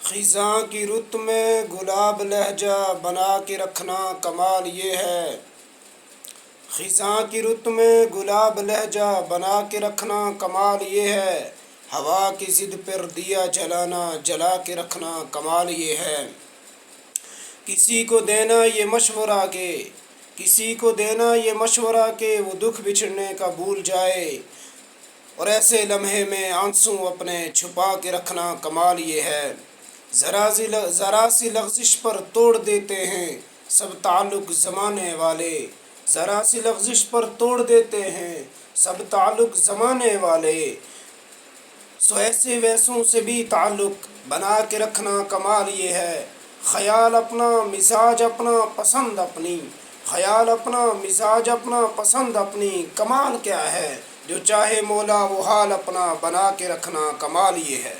خزاں کی رت میں گلاب لہجہ بنا کے رکھنا کمال یہ ہے۔ خزاں کی رت میں گلاب لہجہ بنا کے رکھنا کمال یہ ہے۔ ہوا کی ضد پر دیا جلانا جلا کے رکھنا کمال یہ ہے۔ کسی کو دینا یہ مشورہ کہ وہ دکھ بچھڑنے کا بھول جائے، اور ایسے لمحے میں آنسو اپنے چھپا کے رکھنا کمال یہ ہے۔ ذرا سی لغزش پر توڑ دیتے ہیں سب تعلق زمانے والے، ذرا سی لغزش پر توڑ دیتے ہیں سب تعلق زمانے والے، سو ایسے ویسوں سے بھی تعلق بنا کے رکھنا کمال یہ ہے۔ خیال اپنا مزاج اپنا پسند اپنی، خیال اپنا مزاج اپنا پسند اپنی، کمال کیا ہے جو چاہے مولا وہ حال اپنا بنا کے رکھنا کمال یہ ہے۔